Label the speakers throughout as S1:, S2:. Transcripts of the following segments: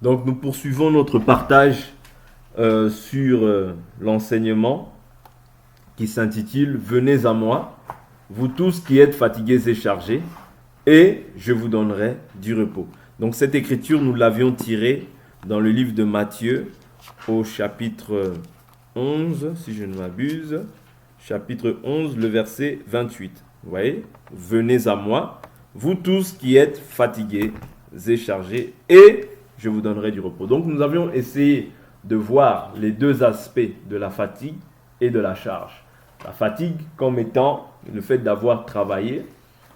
S1: Donc nous poursuivons notre partage sur l'enseignement qui s'intitule Venez à moi, vous tous qui êtes fatigués et chargés, et je vous donnerai du repos. Donc cette écriture, nous l'avions tirée dans le livre de Matthieu au chapitre 11, si je ne m'abuse, chapitre 11, le verset 28. Vous voyez, venez à moi, vous tous qui êtes fatigués et chargés, et je vous donnerai du repos. Donc nous avions essayé de voir les deux aspects de la fatigue et de la charge. La fatigue comme étant le fait d'avoir travaillé,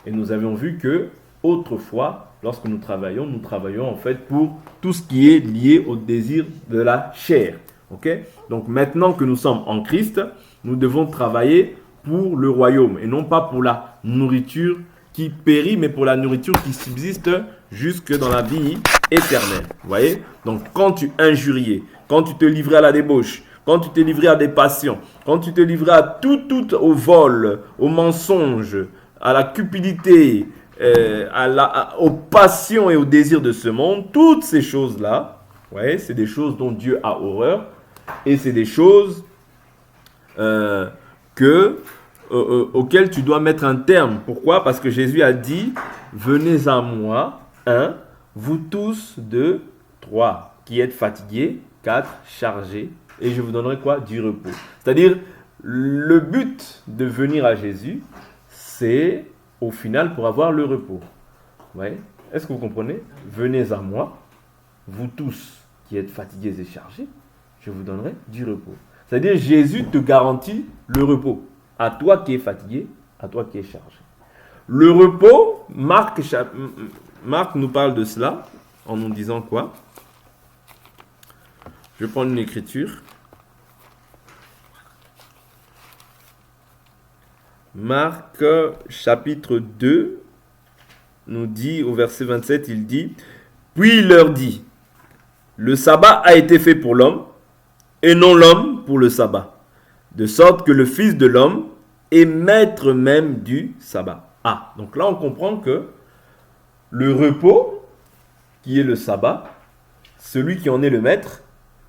S1: et nous avions vu que autrefois, lorsque nous travaillons en fait pour tout ce qui est lié au désir de la chair. Okay? Donc maintenant que nous sommes en Christ, nous devons travailler pour le royaume et non pas pour la nourriture qui périt, mais pour la nourriture qui subsiste jusque dans la vie éternelle. Vous voyez? Donc quand tu injuriais, quand tu te livrais à la débauche, quand tu te livrais à des passions, quand tu te livrais à tout au vol, au mensonge, à la cupidité, aux passions et aux désirs de ce monde, toutes ces choses-là, ouais, c'est des choses dont Dieu a horreur et c'est des choses auxquelles tu dois mettre un terme. Pourquoi? Parce que Jésus a dit, venez à moi, 1, vous tous, 2, 3, qui êtes fatigués, 4, chargés, et je vous donnerai quoi? Du repos. C'est-à-dire, le but de venir à Jésus, c'est au final pour avoir le repos. Ouais. Est-ce que vous comprenez? Venez à moi, vous tous qui êtes fatigués et chargés, je vous donnerai du repos. C'est-à-dire Jésus te garantit le repos. À toi qui es fatigué, à toi qui es chargé. Le repos, Marc nous parle de cela en nous disant quoi? Je vais prendre une écriture. Marc chapitre 2 nous dit au verset 27, il dit, puis il leur dit, le sabbat a été fait pour l'homme et non l'homme pour le sabbat, de sorte que le Fils de l'homme est maître même du sabbat. Ah, donc là on comprend que le repos, qui est le sabbat, celui qui en est le maître,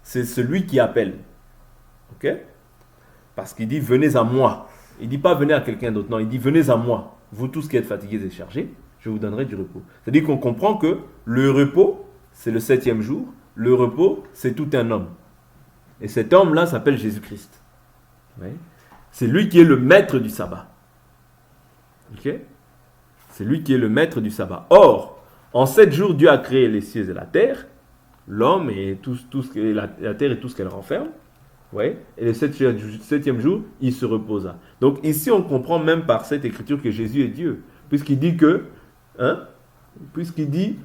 S1: c'est celui qui appelle. Ok? Parce qu'il dit venez à moi. Il ne dit pas venez à quelqu'un d'autre, non, il dit venez à moi. Vous tous qui êtes fatigués et chargés, je vous donnerai du repos. C'est-à-dire qu'on comprend que le repos, c'est le 7e jour. Le repos, c'est tout un homme. Et cet homme-là s'appelle Jésus-Christ. Oui. C'est lui qui est le maître du sabbat. Ok? C'est lui qui est le maître du sabbat. Or, en 7 jours, Dieu a créé les cieux et la terre, l'homme et la terre et tout ce qu'elle renferme. Ouais. Et le 7e jour, il se reposa. Donc ici, on comprend même par cette écriture que Jésus est Dieu. Puisqu'il dit que, hein, puisqu'il dit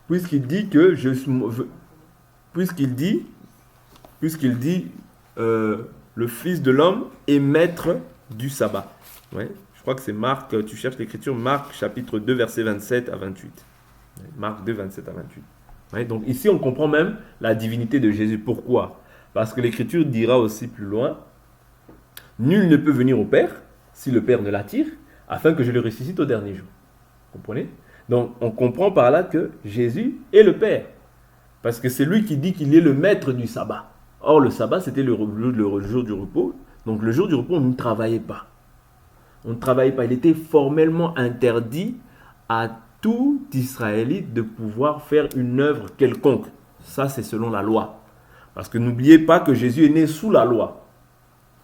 S1: que puisqu'il dit le Fils de l'homme est maître du sabbat. Ouais. Je crois que c'est Marc, tu cherches l'écriture, Marc chapitre 2, verset 27 à 28. Ouais. Marc 2, 27 à 28. Ouais. Donc ici, on comprend même la divinité de Jésus. Pourquoi? Parce que l'écriture dira aussi plus loin, nul ne peut venir au Père si le Père ne l'attire, afin que je le ressuscite au dernier jour. Vous comprenez? Donc on comprend par là que Jésus est le Père. Parce que c'est lui qui dit qu'il est le maître du sabbat. Or le sabbat c'était le jour du repos. Donc le jour du repos on ne travaillait pas. On ne travaillait pas. Il était formellement interdit à tout Israélite de pouvoir faire une œuvre quelconque. Ça c'est selon la loi. Parce que n'oubliez pas que Jésus est né sous la loi.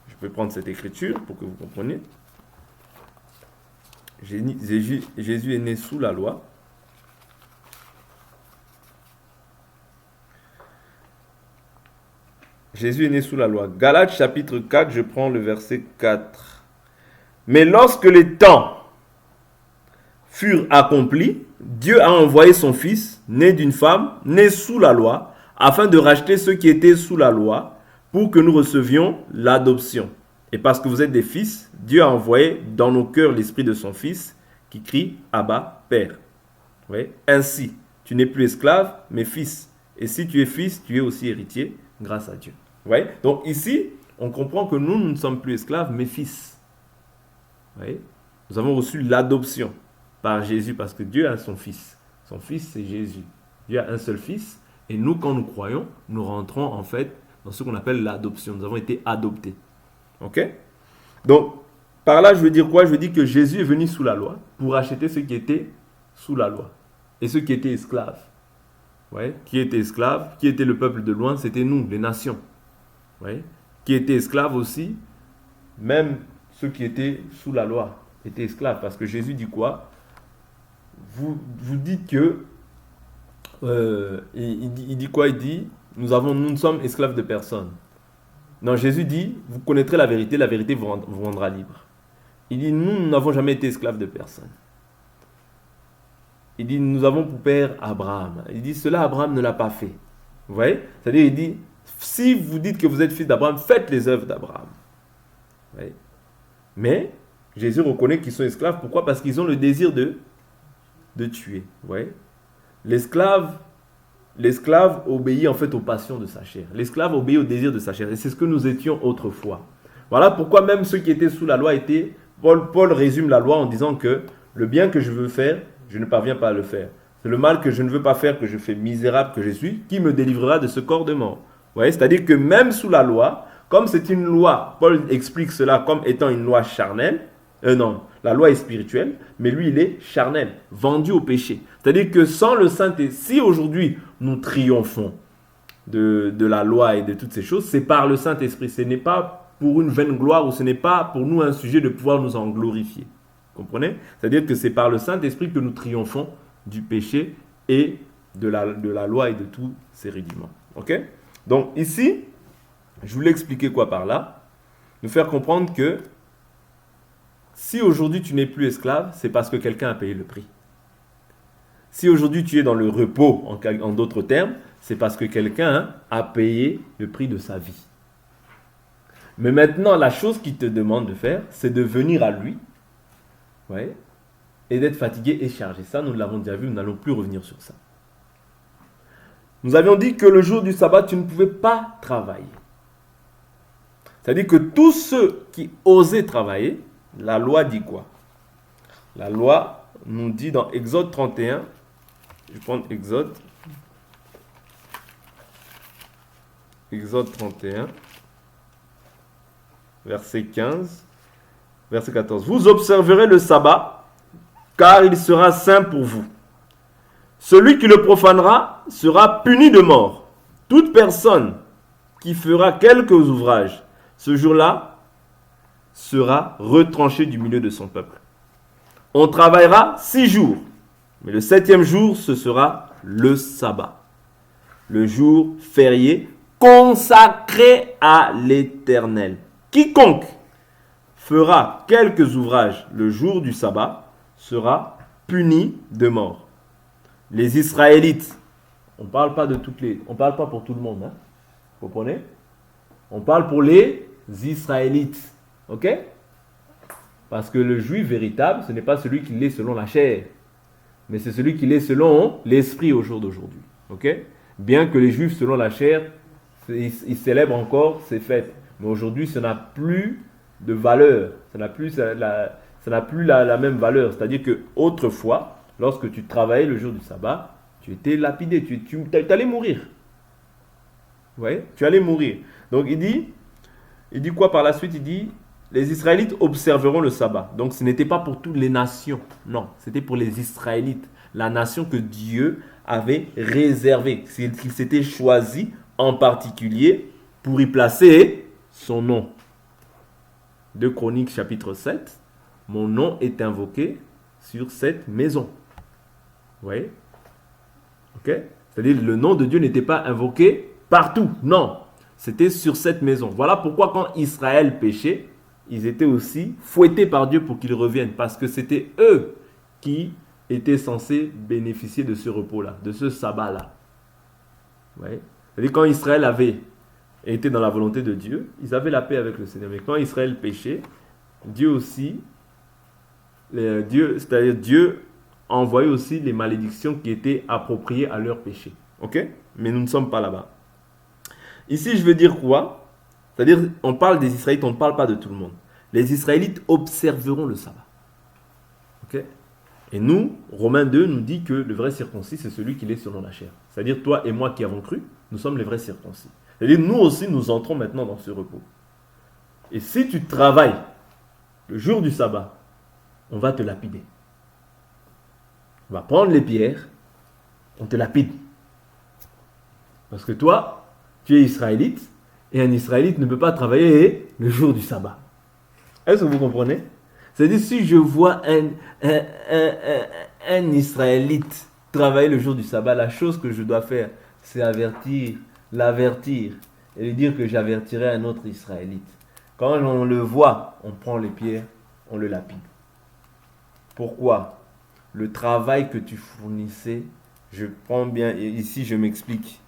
S1: Je vais prendre cette écriture pour que vous compreniez. Jésus est né sous la loi. Jésus est né sous la loi. Galates chapitre 4, je prends le verset 4. Mais lorsque les temps furent accomplis, Dieu a envoyé son Fils, né d'une femme, né sous la loi, afin de racheter ceux qui étaient sous la loi, pour que nous recevions l'adoption. Et parce que vous êtes des fils, Dieu a envoyé dans nos cœurs l'esprit de son Fils, qui crie Abba, Père. Oui. Ainsi, tu n'es plus esclave, mais fils. Et si tu es fils, tu es aussi héritier, grâce à Dieu. Oui. Donc ici, on comprend que nous ne sommes plus esclaves, mais fils. Oui. Nous avons reçu l'adoption par Jésus, parce que Dieu a son Fils. Son Fils, c'est Jésus. Dieu a un seul Fils, Et nous, quand nous croyons, nous rentrons en fait dans ce qu'on appelle l'adoption. Nous avons été adoptés. Ok? Donc, par là, je veux dire quoi? Je veux dire que Jésus est venu sous la loi pour acheter ceux qui étaient sous la loi et ceux qui étaient esclaves. Ouais? Qui étaient esclaves? Qui était le peuple de loin? C'était nous, les nations. Ouais? Qui étaient esclaves aussi? Même ceux qui étaient sous la loi étaient esclaves. Parce que Jésus dit quoi? Vous dites que... il dit quoi? Il dit, nous ne sommes esclaves de personne. Non, Jésus dit, vous connaîtrez la vérité vous rendra libre. Il dit, nous n'avons jamais été esclaves de personne. Il dit, nous avons pour père Abraham. Il dit, cela Abraham ne l'a pas fait. Vous voyez? C'est-à-dire, il dit, si vous dites que vous êtes fils d'Abraham, faites les œuvres d'Abraham. Vous voyez? Mais Jésus reconnaît qu'ils sont esclaves. Pourquoi? Parce qu'ils ont le désir de tuer. Vous voyez? L'esclave obéit en fait aux passions de sa chair. L'esclave obéit au désir de sa chair. Et c'est ce que nous étions autrefois. Voilà pourquoi même ceux qui étaient sous la loi étaient... Paul résume la loi en disant que le bien que je veux faire, je ne parviens pas à le faire. C'est le mal que je ne veux pas faire, que je fais misérable que je suis, qui me délivrera de ce corps de mort. Vous voyez? C'est-à-dire que même sous la loi, comme c'est une loi, Paul explique cela comme étant une loi charnelle. Non, la loi est spirituelle, mais lui, il est charnel, vendu au péché. C'est-à-dire que sans le Saint-Esprit, si aujourd'hui nous triomphons de la loi et de toutes ces choses, c'est par le Saint-Esprit. Ce n'est pas pour une vaine gloire ou ce n'est pas pour nous un sujet de pouvoir nous en glorifier. Vous comprenez? C'est-à-dire que c'est par le Saint-Esprit que nous triomphons du péché et de la loi et de tous ses rudiments. Ok? Donc ici, je voulais expliquer quoi par là? Nous faire comprendre que si aujourd'hui tu n'es plus esclave, c'est parce que quelqu'un a payé le prix. Si aujourd'hui tu es dans le repos, en d'autres termes, c'est parce que quelqu'un a payé le prix de sa vie. Mais maintenant, la chose qu'il te demande de faire, c'est de venir à lui, ouais, et d'être fatigué et chargé. Ça, nous l'avons déjà vu, nous n'allons plus revenir sur ça. Nous avions dit que le jour du sabbat, tu ne pouvais pas travailler. C'est-à-dire que tous ceux qui osaient travailler, la loi dit quoi? La loi nous dit dans Exode 31, je vais prendre Exode 31, verset 15, verset 14. Vous observerez le sabbat, car il sera saint pour vous. Celui qui le profanera sera puni de mort. Toute personne qui fera quelques ouvrages ce jour-là sera retranché du milieu de son peuple. On travaillera 6 jours, mais le 7e jour, ce sera le sabbat, le jour férié consacré à l'Éternel. Quiconque fera quelques ouvrages le jour du sabbat sera puni de mort. Les Israélites, on ne parle pas pour tout le monde, hein? Vous comprenez? On parle pour les Israélites, ok? Parce que le juif véritable, ce n'est pas celui qui l'est selon la chair, mais c'est celui qui l'est selon l'esprit au jour d'aujourd'hui, ok? Bien que les juifs selon la chair, ils célèbrent encore ces fêtes, mais aujourd'hui, ça n'a plus de valeur, ça n'a plus la même valeur. C'est-à-dire que autrefois, lorsque tu travaillais le jour du sabbat, tu étais lapidé, tu allais mourir. Vous voyez? Tu allais mourir. Donc il dit quoi par la suite? Il dit, les Israélites observeront le sabbat. Donc ce n'était pas pour toutes les nations, non, c'était pour les Israélites, la nation que Dieu avait réservée, qu'il s'était choisi en particulier pour y placer son nom. 2 Chroniques chapitre 7, mon nom est invoqué sur cette maison. Vous voyez? Ok? C'est-à-dire le nom de Dieu n'était pas invoqué partout, non. C'était sur cette maison. Voilà pourquoi quand Israël péchait, ils étaient aussi fouettés par Dieu pour qu'ils reviennent. Parce que c'était eux qui étaient censés bénéficier de ce repos-là, de ce sabbat-là. Vous voyez? C'est-à-dire quand Israël avait été dans la volonté de Dieu, ils avaient la paix avec le Seigneur. Mais quand Israël péchait, Dieu aussi, Dieu envoyait aussi les malédictions qui étaient appropriées à leur péché. Ok? Mais nous ne sommes pas là-bas. Ici, je veux dire quoi? C'est-à-dire, on parle des Israélites, on ne parle pas de tout le monde. Les Israélites observeront le sabbat. Ok? Et nous, Romains 2 nous dit que le vrai circoncis, c'est celui qui est selon la chair. C'est-à-dire toi et moi qui avons cru, nous sommes les vrais circoncis. C'est-à-dire nous aussi, nous entrons maintenant dans ce repos. Et si tu travailles le jour du sabbat, on va te lapider. On va prendre les pierres, on te lapide. Parce que toi, tu es israélite, et un israélite ne peut pas travailler le jour du sabbat. Est-ce que vous comprenez? C'est-à-dire, si je vois un israélite travailler le jour du sabbat, la chose que je dois faire, c'est l'avertir, et lui dire que j'avertirai un autre israélite. Quand on le voit, on prend les pierres, on le lapide. Pourquoi? Le travail que tu fournissais, je prends bien, ici je m'explique.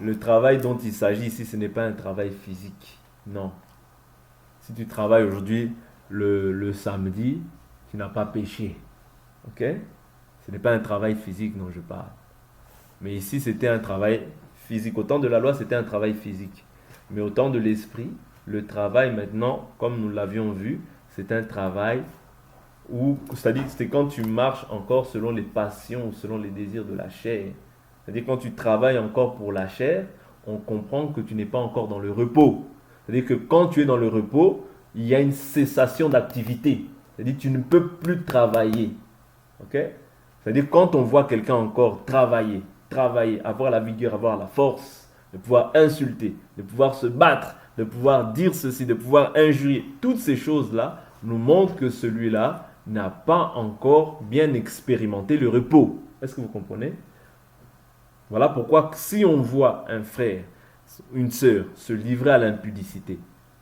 S1: Le travail dont il s'agit ici, ce n'est pas un travail physique. Non. Si tu travailles aujourd'hui, le samedi, tu n'as pas péché. Ok? Ce n'est pas un travail physique dont je parle. Mais ici, c'était un travail physique. Au temps de la loi, c'était un travail physique. Mais au temps de l'esprit, le travail maintenant, comme nous l'avions vu, c'est un travail où, c'est-à-dire c'est quand tu marches encore selon les passions ou selon les désirs de la chair. C'est-à-dire quand tu travailles encore pour la chair, on comprend que tu n'es pas encore dans le repos. C'est-à-dire que quand tu es dans le repos, il y a une cessation d'activité. C'est-à-dire que tu ne peux plus travailler. Ok? C'est-à-dire quand on voit quelqu'un encore travailler, avoir la vigueur, avoir la force, de pouvoir insulter, de pouvoir se battre, de pouvoir dire ceci, de pouvoir injurier, toutes ces choses-là nous montrent que celui-là n'a pas encore bien expérimenté le repos. Est-ce que vous comprenez? Voilà pourquoi si on voit un frère, une sœur se livrer à l'impudicité,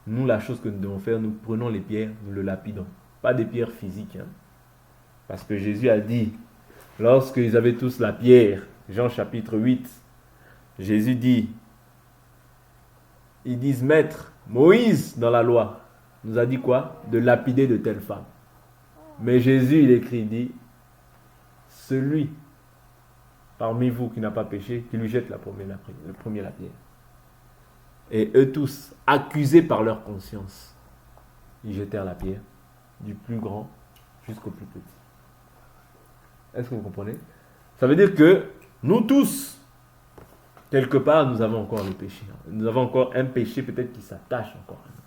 S1: nous, la chose que nous devons faire, nous prenons les pierres, nous le lapidons. Pas des pierres physiques. Hein. Parce que Jésus a dit, lorsqu'ils avaient tous la pierre, Jean chapitre 8, Jésus dit, ils disent, Maître, Moïse dans la loi nous a dit quoi? De lapider de telles femmes. Mais Jésus, il écrit, il dit, celui parmi vous qui n'a pas péché, qui lui jette le premier la pierre. Et eux tous, accusés par leur conscience, ils jetèrent la pierre, du plus grand jusqu'au plus petit. Est-ce que vous comprenez? Ça veut dire que nous tous, quelque part, nous avons encore le péché. Nous avons encore un péché peut-être qui s'attache encore à nous.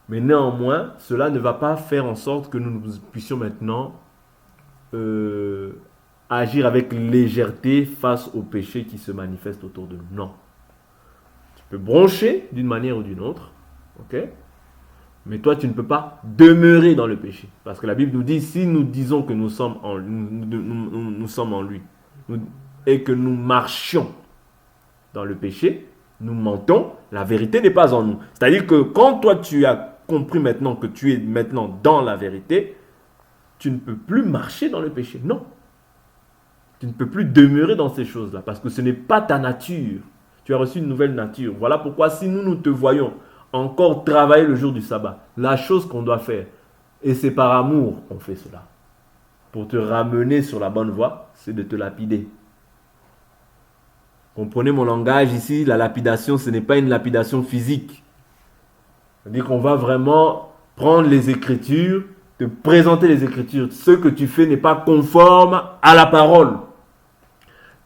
S1: Mais néanmoins, cela ne va pas faire en sorte que nous puissions maintenant agir avec légèreté face au péché qui se manifeste autour de nous. Non. Tu peux broncher d'une manière ou d'une autre, ok? Mais toi, tu ne peux pas demeurer dans le péché. Parce que la Bible nous dit, si nous disons que nous sommes en lui, et que nous marchions dans le péché, nous mentons, la vérité n'est pas en nous. C'est-à-dire que quand toi, tu as compris maintenant que tu es maintenant dans la vérité, tu ne peux plus marcher dans le péché. Non. Tu ne peux plus demeurer dans ces choses-là, parce que ce n'est pas ta nature. Tu as reçu une nouvelle nature. Voilà pourquoi si nous te voyons encore travailler le jour du sabbat, la chose qu'on doit faire, et c'est par amour qu'on fait cela, pour te ramener sur la bonne voie, c'est de te lapider. Comprenez mon langage ici, la lapidation, ce n'est pas une lapidation physique. C'est-à-dire qu'on va vraiment prendre les Écritures, te présenter les Écritures. Ce que tu fais n'est pas conforme à la parole.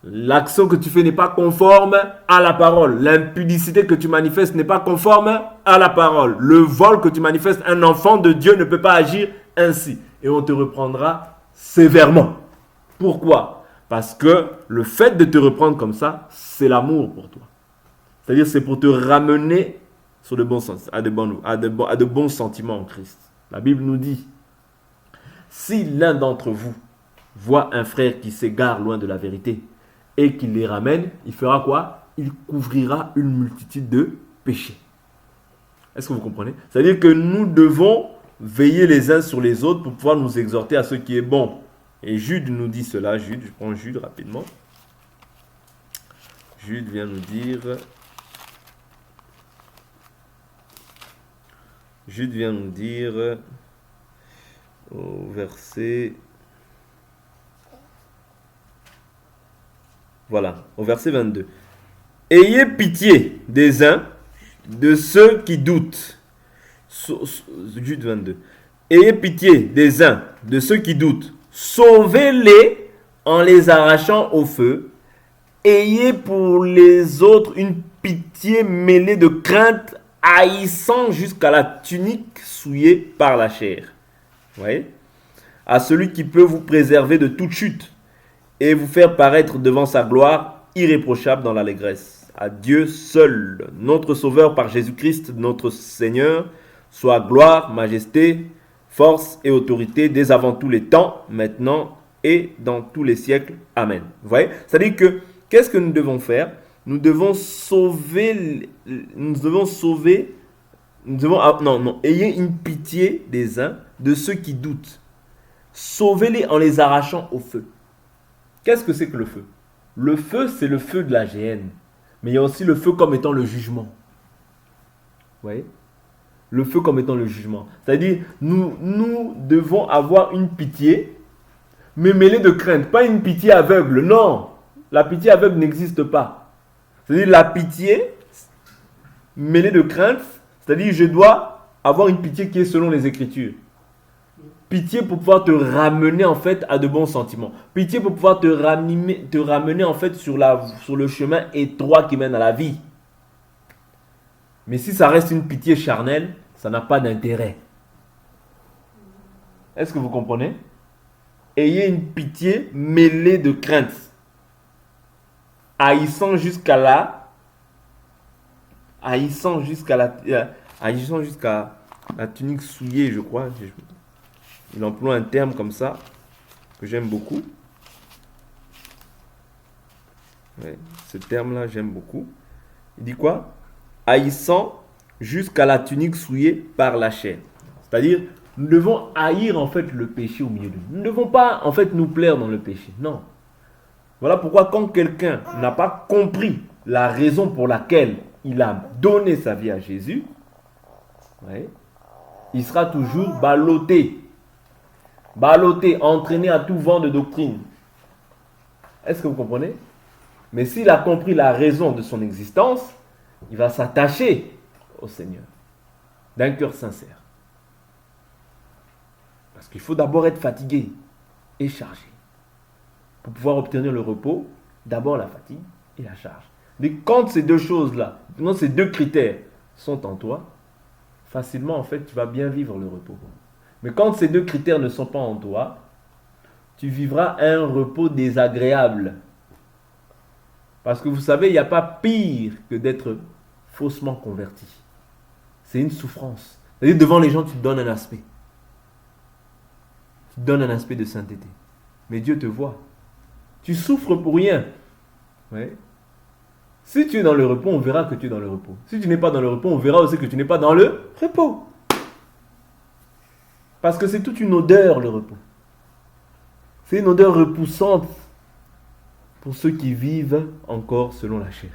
S1: L'action que tu fais n'est pas conforme à la parole. L'impudicité que tu manifestes n'est pas conforme à la parole. Le vol que tu manifestes, un enfant de Dieu ne peut pas agir ainsi. Et on te reprendra sévèrement. Pourquoi? Parce que le fait de te reprendre comme ça, c'est l'amour pour toi. C'est-à-dire c'est pour te ramener sur de bons sens, à de bons sentiments en Christ. La Bible nous dit, si l'un d'entre vous voit un frère qui s'égare loin de la vérité, et qu'il les ramène, il fera quoi? Il couvrira une multitude de péchés. Est-ce que vous comprenez? C'est-à-dire que nous devons veiller les uns sur les autres pour pouvoir nous exhorter à ce qui est bon. Et Jude nous dit cela. Jude, je prends Jude rapidement. Jude vient nous dire... au verset... Voilà, au verset 22. Ayez pitié des uns, de ceux qui doutent. Jude 22. ayez pitié des uns, de ceux qui doutent. Sauvez-les en les arrachant au feu. Ayez pour les autres une pitié mêlée de crainte, haïssant jusqu'à la tunique souillée par la chair. Vous voyez? À celui qui peut vous préserver de toute chute et vous faire paraître devant sa gloire irréprochable dans l'allégresse. À Dieu seul, notre Sauveur par Jésus-Christ, notre Seigneur, soit gloire, majesté, force et autorité dès avant tous les temps, maintenant et dans tous les siècles. Amen. Vous voyez? C'est-à-dire que, qu'est-ce que nous devons faire? Nous devons sauver, ayez une pitié des uns, de ceux qui doutent. Sauvez-les en les arrachant au feu. Qu'est-ce que c'est que le feu? Le feu, c'est le feu de la géhenne. Mais il y a aussi le feu comme étant le jugement. Vous voyez? Le feu comme étant le jugement. C'est-à-dire, nous devons avoir une pitié, mais mêlée de crainte. Pas une pitié aveugle, non. La pitié aveugle n'existe pas. C'est-à-dire, la pitié mêlée de crainte, c'est-à-dire, je dois avoir une pitié qui est selon les Écritures. Pitié pour pouvoir te ramener en fait à de bons sentiments. Pitié pour pouvoir te ramener en fait sur le chemin étroit qui mène à la vie. Mais si ça reste une pitié charnelle, ça n'a pas d'intérêt. Est-ce que vous comprenez? Ayez une pitié mêlée de crainte, haïssant jusqu'à la tunique souillée, je crois. Il emploie un terme comme ça que j'aime beaucoup. Ouais, ce terme-là, j'aime beaucoup. Il dit quoi? Haïssant jusqu'à la tunique souillée par la chair. C'est-à-dire, nous devons haïr en fait le péché au milieu de nous. Nous ne devons pas en fait nous plaire dans le péché. Non. Voilà pourquoi quand quelqu'un n'a pas compris la raison pour laquelle il a donné sa vie à Jésus, ouais, il sera toujours ballotté, entraîné à tout vent de doctrine. Est-ce que vous comprenez? Mais s'il a compris la raison de son existence, il va s'attacher au Seigneur d'un cœur sincère. Parce qu'il faut d'abord être fatigué et chargé. Pour pouvoir obtenir le repos, d'abord la fatigue et la charge. Mais quand ces deux choses-là, quand ces deux critères sont en toi, facilement en fait tu vas bien vivre le repos. Mais quand ces deux critères ne sont pas en toi, tu vivras un repos désagréable. Parce que vous savez, il n'y a pas pire que d'être faussement converti. C'est une souffrance. C'est-à-dire devant les gens, tu te donnes un aspect. Tu te donnes un aspect de sainteté. Mais Dieu te voit. Tu souffres pour rien. Ouais. Si tu es dans le repos, on verra que tu es dans le repos. Si tu n'es pas dans le repos, on verra aussi que tu n'es pas dans le repos. Parce que c'est toute une odeur, le repos. C'est une odeur repoussante pour ceux qui vivent encore selon la chair.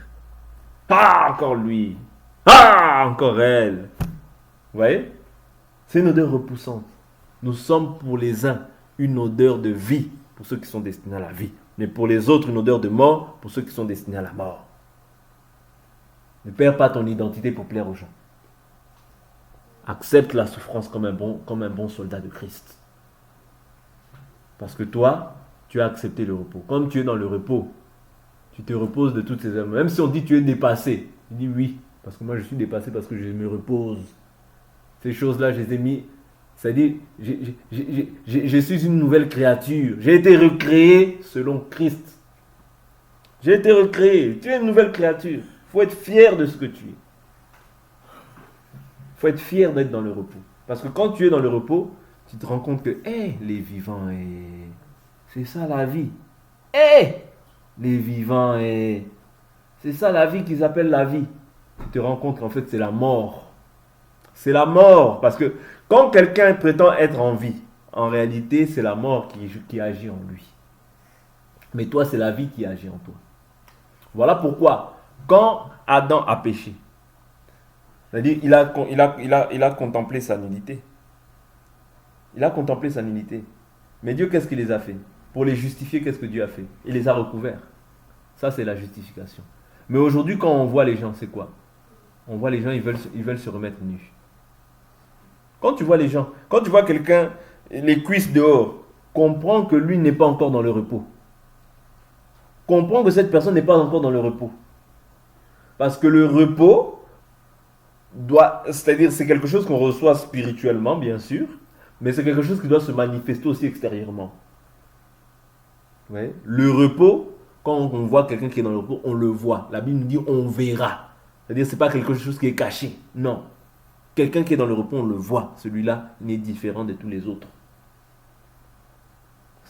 S1: Ah, encore lui. Ah, encore elle. Vous voyez? C'est une odeur repoussante. Nous sommes pour les uns une odeur de vie pour ceux qui sont destinés à la vie. Mais pour les autres, une odeur de mort pour ceux qui sont destinés à la mort. Ne perds pas ton identité pour plaire aux gens. Accepte la souffrance comme un bon soldat de Christ. Parce que toi, tu as accepté le repos. Comme tu es dans le repos, tu te reposes de toutes ces œuvres. Même si on dit tu es dépassé, tu dis oui, parce que moi je suis dépassé parce que je me repose. Ces choses-là, je les ai mis. C'est-à-dire, je suis une nouvelle créature. J'ai été recréé selon Christ. J'ai été recréé. Tu es une nouvelle créature. Il faut être fier de ce que tu es. Il faut être fier d'être dans le repos. Parce que quand tu es dans le repos, tu te rends compte que, les vivants, c'est ça la vie. Les vivants, c'est ça la vie qu'ils appellent la vie. Tu te rends compte qu'en fait, c'est la mort. C'est la mort. Parce que quand quelqu'un prétend être en vie, en réalité, c'est la mort qui agit en lui. Mais toi, c'est la vie qui agit en toi. Voilà pourquoi, quand Adam a péché, c'est-à-dire il a contemplé sa nullité. Il a contemplé sa nullité. Mais Dieu, qu'est-ce qu'il les a fait? Pour les justifier, qu'est-ce que Dieu a fait? Il les a recouverts. Ça, c'est la justification. Mais aujourd'hui, quand on voit les gens, c'est quoi? On voit les gens, ils veulent se remettre nus. Quand tu vois les gens, quand tu vois quelqu'un, les cuisses dehors, comprends que lui n'est pas encore dans le repos. Comprends que cette personne n'est pas encore dans le repos. Parce que le repos c'est-à-dire c'est quelque chose qu'on reçoit spirituellement, bien sûr, mais c'est quelque chose qui doit se manifester aussi extérieurement. Ouais. Le repos, quand on voit quelqu'un qui est dans le repos, on le voit. La Bible nous dit on verra. C'est-à-dire c'est pas quelque chose qui est caché. Non. Quelqu'un qui est dans le repos, on le voit. Celui-là n'est différent de tous les autres.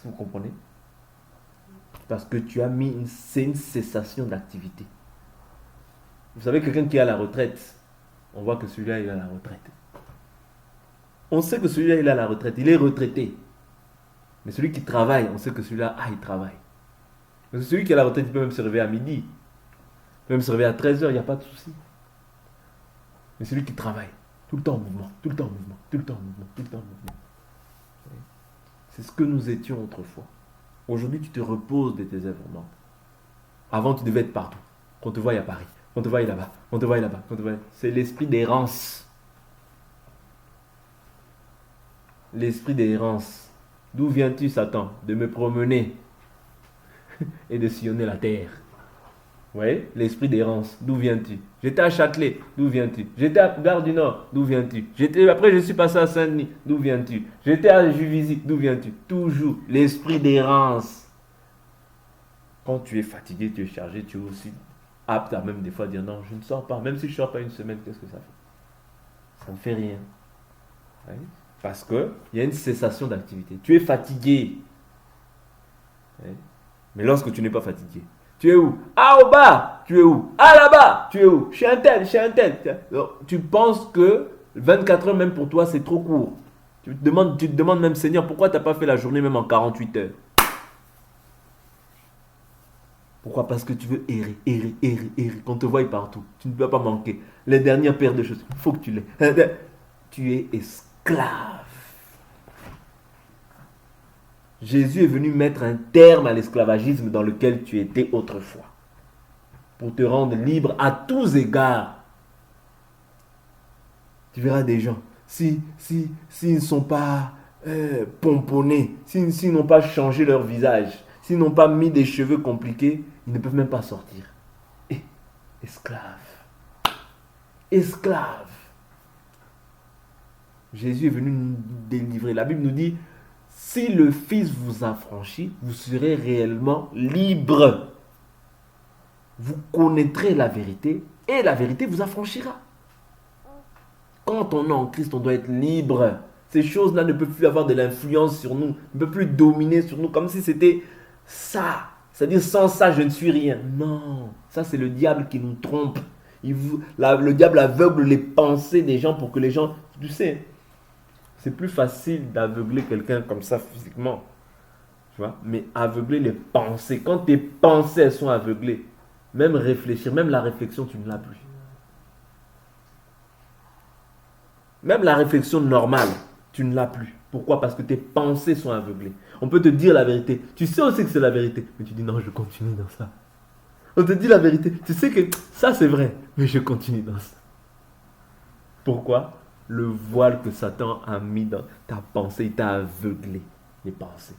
S1: Vous comprenez? Parce que tu as c'est une cessation d'activité. Vous savez, quelqu'un qui est à la retraite, on voit que celui-là, il est à la retraite. On sait que celui-là, il est à la retraite. Il est retraité. Mais celui qui travaille, on sait que celui-là, il travaille. Parce que celui qui est à la retraite, il peut même se réveiller à midi. Il peut même se réveiller à 13h, il n'y a pas de souci. Mais celui qui travaille, tout le temps en mouvement, tout le temps en mouvement, tout le temps en mouvement, tout le temps en mouvement. C'est ce que nous étions autrefois. Aujourd'hui, tu te reposes de tes œuvres. Avant, tu devais être partout. Qu'on te voie à Paris, qu'on te voie là-bas, qu'on te voie là-bas, qu'on te voie... C'est l'esprit d'errance. L'esprit d'errance. D'où viens-tu, Satan? De me promener et de sillonner la terre. Vous voyez? L'esprit d'errance. D'où viens-tu? J'étais à Châtelet. D'où viens-tu? J'étais à Gare du Nord. D'où viens-tu? Après, je suis passé à Saint-Denis. D'où viens-tu? J'étais à Juvisy. D'où viens-tu? Toujours l'esprit d'errance. Quand tu es fatigué, tu es chargé, tu es aussi apte à même des fois dire non, je ne sors pas. Même si je ne sors pas une semaine, qu'est-ce que ça fait? Ça ne fait rien. Oui. Parce qu'il y a une cessation d'activité. Tu es fatigué. Oui. Mais lorsque tu n'es pas fatigué, tu es où? Ah, au bas. Tu es où? Ah, là-bas. Tu es où? Chez un tel, chez un tel. Donc, tu penses que 24 heures même pour toi, c'est trop court. Tu te demandes même, Seigneur, pourquoi tu n'as pas fait la journée même en 48 heures? Pourquoi? Parce que tu veux errer, errer, errer, errer. Qu'on te voie partout. Tu ne peux pas manquer. Les dernières paires de choses, il faut que tu l'aies. Tu es esclave. Jésus est venu mettre un terme à l'esclavagisme dans lequel tu étais autrefois. Pour te rendre libre à tous égards. Tu verras des gens, s'ils ne sont pas pomponnés, s'ils n'ont pas changé leur visage, s'ils n'ont pas mis des cheveux compliqués, ils ne peuvent même pas sortir. Esclave. Esclave. Jésus est venu nous délivrer. La Bible nous dit, si le Fils vous affranchit, vous serez réellement libre. Vous connaîtrez la vérité et la vérité vous affranchira. Quand on est en Christ, on doit être libre. Ces choses-là ne peuvent plus avoir de l'influence sur nous, ne peuvent plus dominer sur nous, comme si c'était ça. C'est-à-dire, sans ça, je ne suis rien. Non, ça c'est le diable qui nous trompe. Le diable aveugle les pensées des gens pour que les gens... Tu sais, c'est plus facile d'aveugler quelqu'un comme ça physiquement. Tu vois, mais aveugler les pensées. Quand tes pensées elles sont aveuglées, même réfléchir, même la réflexion, tu ne l'as plus. Même la réflexion normale, tu ne l'as plus. Pourquoi? Parce que tes pensées sont aveuglées. On peut te dire la vérité. Tu sais aussi que c'est la vérité. Mais tu dis non, je continue dans ça. On te dit la vérité. Tu sais que ça c'est vrai. Mais je continue dans ça. Pourquoi? Le voile que Satan a mis dans ta pensée, il t'a aveuglé les pensées.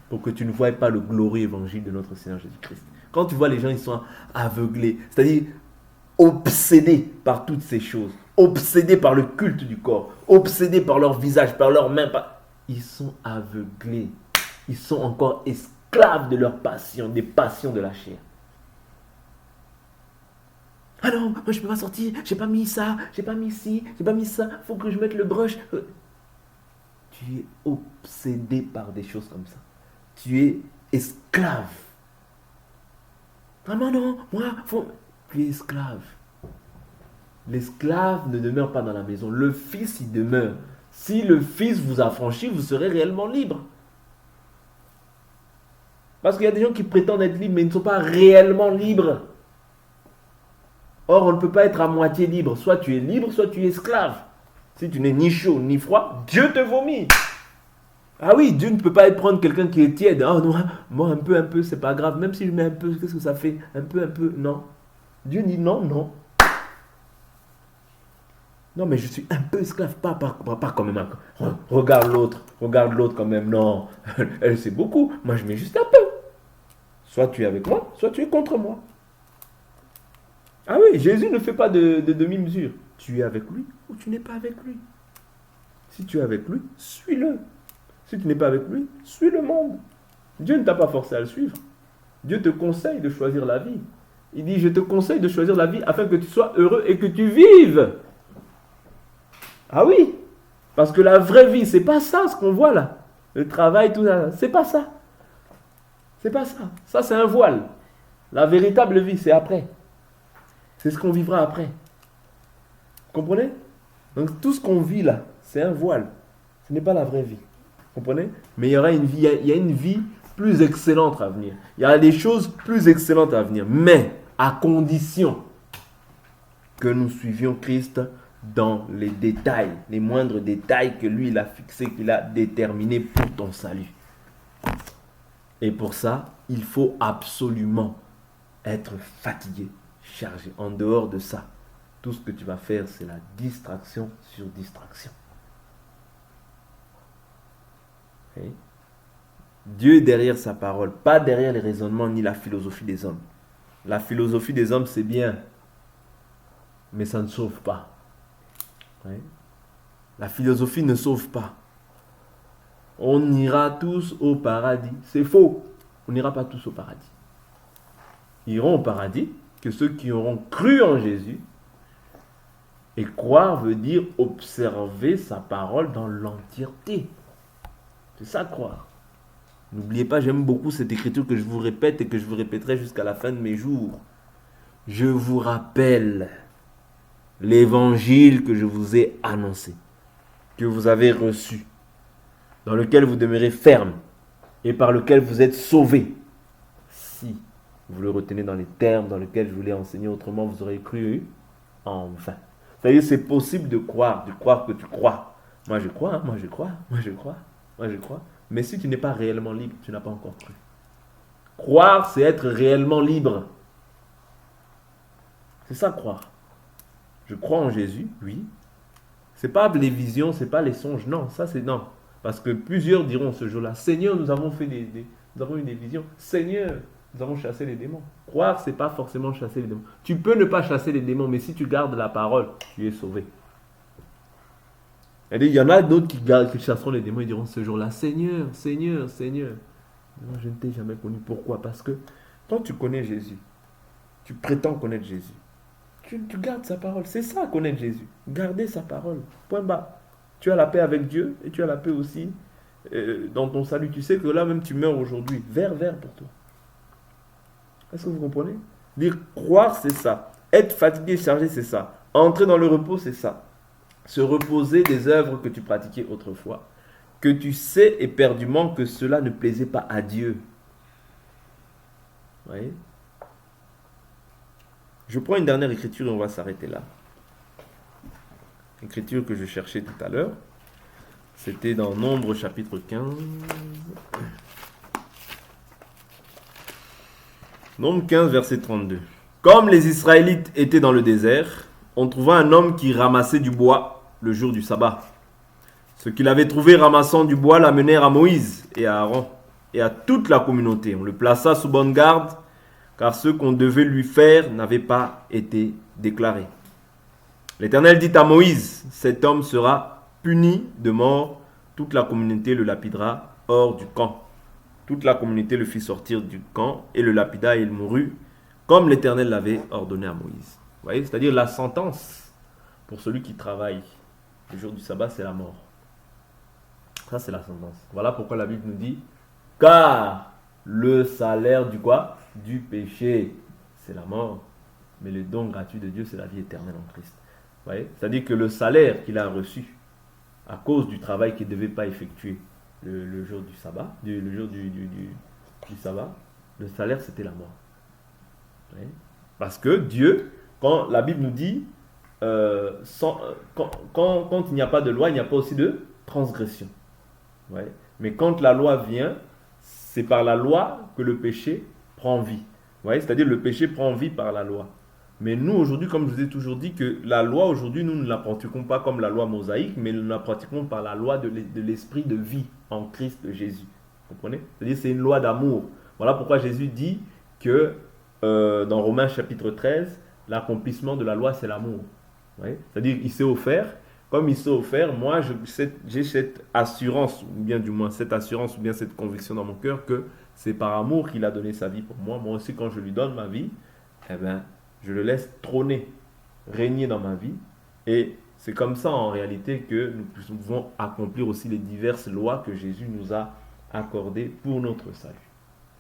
S1: Pour que tu ne voies pas le glorieux évangile de notre Seigneur Jésus-Christ. Quand tu vois les gens, ils sont aveuglés. C'est-à-dire obsédés par toutes ces choses. Obsédés par le culte du corps, obsédés par leur visage, par leurs mains, ils sont aveuglés. Ils sont encore esclaves de leurs passions, des passions de la chair. Ah non, moi je ne peux pas sortir, j'ai pas mis ça, j'ai pas mis ci, j'ai pas mis ça, faut que je mette le brush. Tu es obsédé par des choses comme ça. Tu es esclave. Ah non, moi, tu es esclave. L'esclave ne demeure pas dans la maison. Le Fils y demeure. Si le Fils vous affranchit, vous serez réellement libre. Parce qu'il y a des gens qui prétendent être libres, mais ils ne sont pas réellement libres. Or, on ne peut pas être à moitié libre. Soit tu es libre, soit tu es esclave. Si tu n'es ni chaud ni froid, Dieu te vomit. Ah oui, Dieu ne peut pas prendre quelqu'un qui est tiède. Oh non, moi un peu, c'est pas grave. Même si je mets un peu, qu'est-ce que ça fait? Un peu, non. Dieu dit non. Non, mais je suis un peu esclave, pas quand même. Regarde l'autre quand même. Non, elle c'est beaucoup. Moi, je mets juste un peu. Soit tu es avec moi, soit tu es contre moi. Ah oui, Jésus ne fait pas de demi-mesure. Tu es avec lui ou tu n'es pas avec lui. Si tu es avec lui, suis-le. Si tu n'es pas avec lui, suis le monde. Dieu ne t'a pas forcé à le suivre. Dieu te conseille de choisir la vie. Il dit, je te conseille de choisir la vie afin que tu sois heureux et que tu vives. Ah oui, parce que la vraie vie, c'est pas ça ce qu'on voit là. Le travail, tout ça, c'est pas ça. C'est pas ça. Ça, c'est un voile. La véritable vie, c'est après. C'est ce qu'on vivra après. Vous comprenez? Donc tout ce qu'on vit là, c'est un voile. Ce n'est pas la vraie vie. Vous comprenez? Mais il y aura une vie, il y a une vie plus excellente à venir. Il y a des choses plus excellentes à venir. Mais à condition que nous suivions Christ dans les détails, les moindres détails que lui il a fixés, qu'il a déterminés pour ton salut. Et pour ça, il faut absolument être fatigué, chargé. En dehors de ça, tout ce que tu vas faire, c'est la distraction sur distraction. Okay? Dieu est derrière sa parole, pas derrière les raisonnements ni la philosophie des hommes. La philosophie des hommes, c'est bien, mais ça ne sauve pas. Okay? La philosophie ne sauve pas. On ira tous au paradis. C'est faux. On n'ira pas tous au paradis. Ils iront au paradis que ceux qui auront cru en Jésus. Et croire veut dire observer sa parole dans l'entièreté. C'est ça, croire. N'oubliez pas, j'aime beaucoup cette écriture que je vous répète et que je vous répéterai jusqu'à la fin de mes jours. Je vous rappelle l'évangile que je vous ai annoncé, que vous avez reçu, dans lequel vous demeurez ferme et par lequel vous êtes sauvés. Si vous le retenez dans les termes dans lesquels je vous l'ai enseigné, autrement vous aurez cru en vain. C'est-à-dire, c'est possible de croire que tu crois. Moi je crois, moi je crois, moi je crois, moi je crois. Mais si tu n'es pas réellement libre, tu n'as pas encore cru. Croire, c'est être réellement libre. C'est ça, croire. Je crois en Jésus, oui. C'est pas les visions, c'est pas les songes, non, ça c'est non. Parce que plusieurs diront ce jour-là, Seigneur, nous avons eu des visions. Seigneur, nous avons chassé les démons. Croire, c'est pas forcément chasser les démons. Tu peux ne pas chasser les démons, mais si tu gardes la parole, tu es sauvé. Il y en a d'autres qui chasseront les démons et diront ce jour-là, Seigneur, Seigneur, Seigneur. Non, je ne t'ai jamais connu. Pourquoi? Parce que quand tu connais Jésus, tu prétends connaître Jésus. Tu gardes sa parole. C'est ça, connaître Jésus. Garder sa parole. Point bas. Tu as la paix avec Dieu et tu as la paix aussi dans ton salut. Tu sais que là même tu meurs aujourd'hui. Vert pour toi. Est-ce que vous comprenez? Dire croire, c'est ça. Être fatigué, chargé, c'est ça. Entrer dans le repos, c'est ça. Se reposer des œuvres que tu pratiquais autrefois. Que tu sais éperdument que cela ne plaisait pas à Dieu. Vous voyez? Je prends une dernière écriture et on va s'arrêter là. Écriture que je cherchais tout à l'heure. C'était dans Nombre chapitre 15. Nombre 15 verset 32. Comme les Israélites étaient dans le désert, on trouva un homme qui ramassait du bois le jour du sabbat. Ceux qui l'avaient trouvé ramassant du bois l'amenèrent à Moïse et à Aaron et à toute la communauté. On le plaça sous bonne garde, car ce qu'on devait lui faire n'avait pas été déclaré. L'Éternel dit à Moïse, cet homme sera puni de mort, toute la communauté le lapidera hors du camp. Toute la communauté le fit sortir du camp et le lapida et il mourut, comme l'Éternel l'avait ordonné à Moïse. Vous voyez, c'est-à-dire la sentence pour celui qui travaille le jour du sabbat, c'est la mort. Ça, c'est la sentence. Voilà pourquoi la Bible nous dit, car le salaire du quoi? Du péché, c'est la mort. Mais le don gratuit de Dieu, c'est la vie éternelle en Christ. Vous voyez? C'est-à-dire que le salaire qu'il a reçu à cause du travail qu'il ne devait pas effectuer le jour du sabbat, le jour du sabbat, le salaire c'était la mort. Vous voyez? Parce que Dieu, quand la Bible nous dit, quand il n'y a pas de loi, il n'y a pas aussi de transgression. Vous voyez? Mais quand la loi vient, c'est par la loi que le péché prend vie. Vous voyez? C'est-à-dire le péché prend vie par la loi. Mais nous, aujourd'hui, comme je vous ai toujours dit, que la loi, aujourd'hui, nous ne la pratiquons pas comme la loi mosaïque, mais nous la pratiquons par la loi de l'esprit de vie en Christ Jésus. Vous comprenez? C'est-à-dire c'est une loi d'amour. Voilà pourquoi Jésus dit que dans Romains chapitre 13, l'accomplissement de la loi, c'est l'amour. Ouais. C'est-à-dire il s'est offert. Comme il s'est offert, moi, j'ai cette assurance, ou bien du moins cette assurance, ou bien cette conviction dans mon cœur que c'est par amour qu'il a donné sa vie pour moi. Moi aussi, quand je lui donne ma vie, eh ben, je le laisse trôner, régner dans ma vie. Et c'est comme ça, en réalité, que nous pouvons accomplir aussi les diverses lois que Jésus nous a accordées pour notre salut.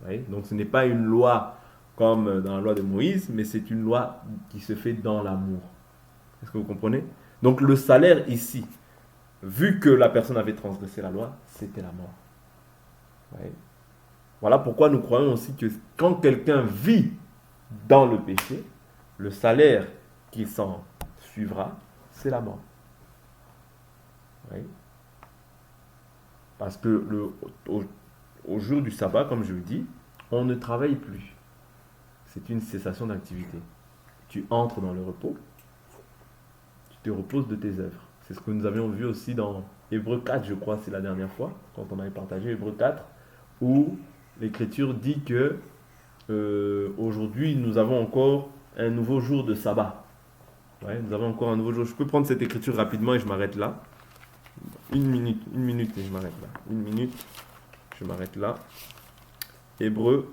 S1: Ouais. Donc, ce n'est pas une loi comme dans la loi de Moïse, mais c'est une loi qui se fait dans l'amour. Est-ce que vous comprenez? Donc le salaire ici, vu que la personne avait transgressé la loi, c'était la mort. Ouais. Voilà pourquoi nous croyons aussi que quand quelqu'un vit dans le péché, le salaire qui s'en suivra, c'est la mort. Ouais. Parce que au jour du sabbat, comme je vous dis, on ne travaille plus. C'est une cessation d'activité. Tu entres dans le repos, te reposes de tes œuvres. C'est ce que nous avions vu aussi dans Hébreux 4, je crois, c'est la dernière fois, quand on avait partagé Hébreux 4, où l'Écriture dit que aujourd'hui, nous avons encore un nouveau jour de sabbat. Ouais, nous avons encore un nouveau jour. Je peux prendre cette Écriture rapidement et je m'arrête là. Une minute et je m'arrête là. Une minute, je m'arrête là. Hébreux,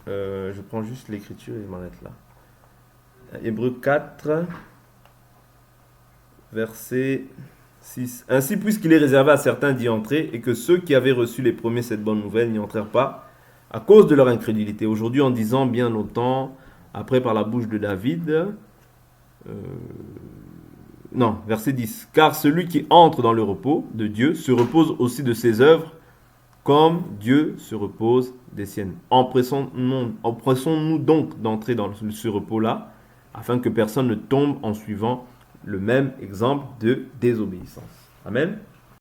S1: je prends juste l'Écriture et je m'arrête là. Hébreux 4, verset 6. Ainsi, puisqu'il est réservé à certains d'y entrer, et que ceux qui avaient reçu les premiers cette bonne nouvelle n'y entrèrent pas, à cause de leur incrédulité. Aujourd'hui, en disant bien longtemps, après par la bouche de David, verset 10. Car celui qui entre dans le repos de Dieu se repose aussi de ses œuvres, comme Dieu se repose des siennes. Empressons-nous donc d'entrer dans ce repos-là, afin que personne ne tombe en suivant le même exemple de désobéissance. Amen.